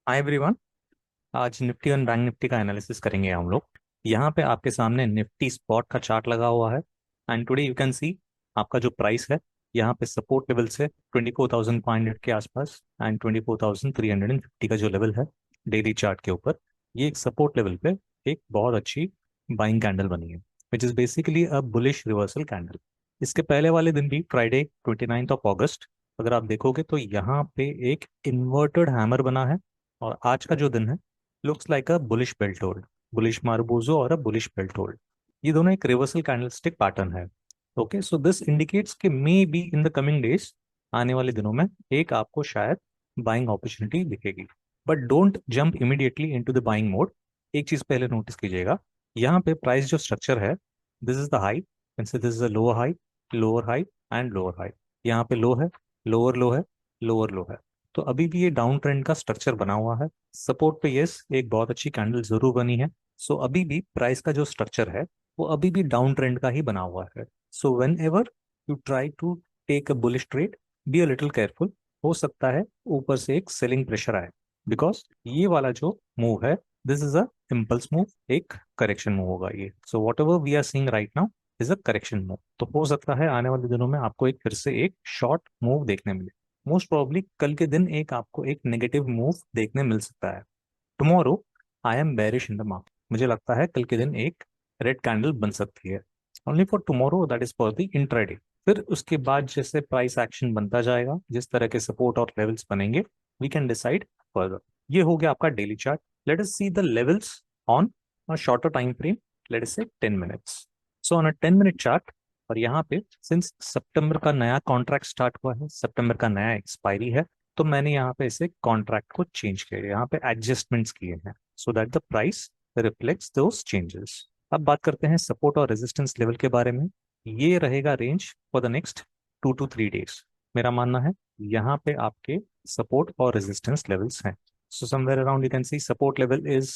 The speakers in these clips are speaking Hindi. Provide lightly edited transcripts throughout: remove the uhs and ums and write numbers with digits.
Hi everyone. आज निफ्टी और बैंक निफ्टी का एनालिसिस करेंगे हम लोग। यहाँ पे आपके सामने निफ्टी स्पॉट का चार्ट लगा हुआ है। And today you can see आपका जो प्राइस है, यहाँ पे सपोर्ट लेवल से 24,500 के आसपास एंड 24,350 का जो लेवल है डेली चार्ट के ऊपर, ये एक सपोर्ट लेवल पे एक बहुत अच्छी बाइंग कैंडल बनी है, which is basically a bullish reversal candle. इसके पहले वाले दिन भी फ्राइडे 29 अगस्त, अगर आप देखोगे तो यहाँ पे एक इन्वर्टेड हैमर बना है। और आज का जो दिन है looks like a bullish belt hold, bullish marubozu और अ बुलिश बेल्ट होल्ड। ये दोनों एक रिवर्सल कैंडलस्टिक पैटर्न है। ओके, सो दिस इंडिकेट्स कि maybe in the coming days, आने वाले दिनों में एक आपको शायद बाइंग अपॉर्चुनिटी दिखेगी। But don't jump immediately into the buying mode. एक चीज पहले नोटिस कीजिएगा, यहाँ पे प्राइस जो स्ट्रक्चर है, this is the high, this is the lower high and lower high. यहाँ पे लो है, लोअर लो है, लोअर लो है। तो अभी भी ये डाउन ट्रेंड का स्ट्रक्चर बना हुआ है। सपोर्ट पे यस एक बहुत अच्छी कैंडल जरूर बनी है। सो अभी भी प्राइस का जो स्ट्रक्चर है वो अभी भी डाउन ट्रेंड का ही बना हुआ है। So whenever you try to take a bullish trade, be a little careful. हो सकता है ऊपर से एक सेलिंग प्रेशर आए, बिकॉज ये वाला जो मूव है, this is a impulse move, एक करेक्शन मूव होगा ये। So whatever we are seeing right now is a correction move. तो हो सकता है आने वाले दिनों में आपको एक फिर से एक शॉर्ट मूव देखने मिले। मोस्ट प्रोबेबली कल के दिन एक आपको एक नेगेटिव मूव देखने मिल सकता है। Tomorrow I am bearish in the market. मुझे लगता है कल के दिन एक रेड कैंडल बन सकती है, only for tomorrow, that is for the intraday. फिर उसके बाद जैसे प्राइस एक्शन बनता जाएगा, जिस तरह के सपोर्ट और लेवल्स बनेंगे, वी कैन डिसाइड फर्दर। ये हो गया आपका daily chart. Let us see the levels on a shorter time frame, let us से 10 minutes. So on a 10 minute chart, और यहाँ पे सिंस सितंबर का नया कॉन्ट्रैक्ट स्टार्ट हुआ है, सितंबर का नया एक्सपायरी है, तो मैंने यहाँ पे इसे कॉन्ट्रैक्ट को चेंज किया है, यहाँ पे एडजस्टमेंट्स किए हैं, so that the price reflects those changes. अब बात करते हैं सपोर्ट और रेजिस्टेंस लेवल के बारे में। ये रहेगा range for the next 2 to 3 days. मेरा मानना है यहाँ पे आपके सपोर्ट और रेजिस्टेंस लेवल्स हैं। So somewhere around you can see support level is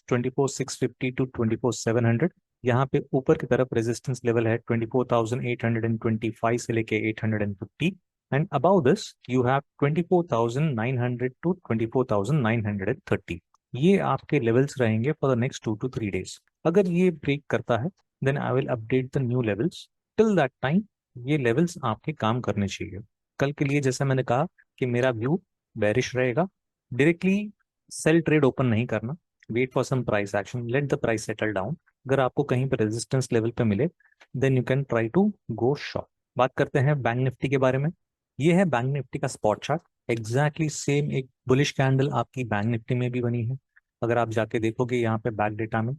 24,650 to 24,700। यहाँ पे ऊपर की तरफ रेजिस्टेंस लेवल है 24,825 से लेके 850। And above this you have 24,900 to 24,930। ये आपके लेवल्स रहेंगे for the next 2 to 3 days. अगर ये ब्रेक करता है, then I will update the new levels. Till that time ये लेवल्स आपके काम करने चाहिए। कल के लिए जैसा मैंने कहा कि मेरा व्यू बेरिश रहेगा। डायरेक्टली सेल ट्रेड ओपन नहीं करना, wait for some price action, let the price settle down. अगर आपको कहीं पर रेजिस्टेंस लेवल पे मिले, then you can try to go short. बात करते हैं बैंक निफ्टी के बारे में। ये है बैंक निफ्टी का स्पॉट चार्ट। एग्जैक्टली सेम एक बुलिश कैंडल आपकी बैंक निफ्टी में भी बनी है। अगर आप जाके देखोगे यहाँ पे बैक डेटा में,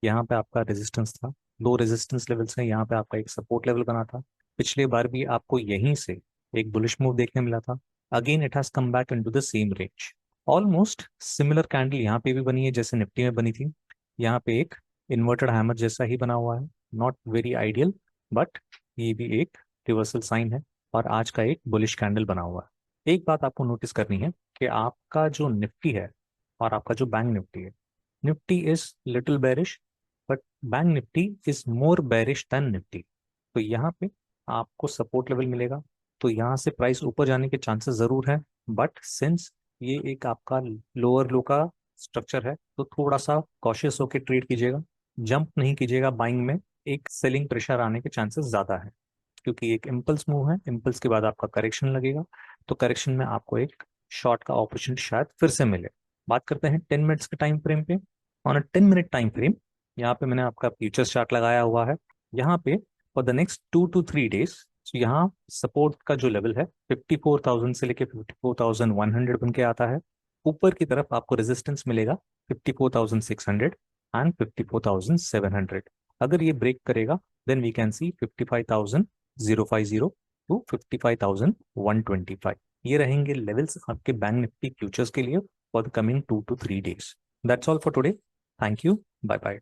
यहाँ पे आपका रेजिस्टेंस था, दो रेजिस्टेंस लेवल्स हैं, यहाँ पे आपका एक सपोर्ट लेवल बना था। पिछले बार भी आपको यहीं से एक बुलिश मूव देखने मिला था। Again it has come back into the same range. Almost similar candle यहाँ पे भी बनी है जैसे निफ्टी में बनी थी। यहाँ पे एक इन्वर्टेड हैमर जैसा ही बना हुआ है, नॉट वेरी आइडियल, बट ये भी एक रिवर्सल साइन है। और आज का एक बुलिश कैंडल बना हुआ है। एक बात आपको नोटिस करनी है कि आपका जो निफ्टी है और आपका जो बैंक निफ्टी है, Nifty is little bearish, but bank Nifty is more bearish than Nifty. तो यहाँ पे आपको सपोर्ट लेवल मिलेगा, तो यहाँ से प्राइस ऊपर जाने के चांसेस जरूर है। बट सिंस ये एक आपका लोअर लो का स्ट्रक्चर है, तो थोड़ा सा कॉशियस होकर ट्रेड कीजिएगा, जंप नहीं कीजिएगा बाइंग में। एक सेलिंग प्रेशर आने के चांसेस ज्यादा है, क्योंकि एक इम्पल्स मूव है, इम्पल्स के बाद आपका करेक्शन लगेगा, तो करेक्शन में आपको एक शॉर्ट का अपॉर्चुनिटी शायद फिर से मिले। बात करते हैं 10 मिनट्स के टाइम फ्रेम पे। On a 10 minute time frame, यहाँ पे मैंने आपका फ्यूचर्स चार्ट लगाया हुआ है। यहाँ पे for the next 2 to 3 days, यहाँ सपोर्ट का जो लेवल है 54,000 से लेके 54,100 बन के आता है। ऊपर की तरफ आपको रेजिस्टेंस मिलेगा 54,600 एंड 54,700। अगर ये ब्रेक करेगा, then we can see 55,050 to 55,125। ये रहेंगे लेवल्स आपके बैंक निफ्टी फ्यूचर्स के लिए for the coming 2 to 3 days. That's all for today. Thank you, bye bye.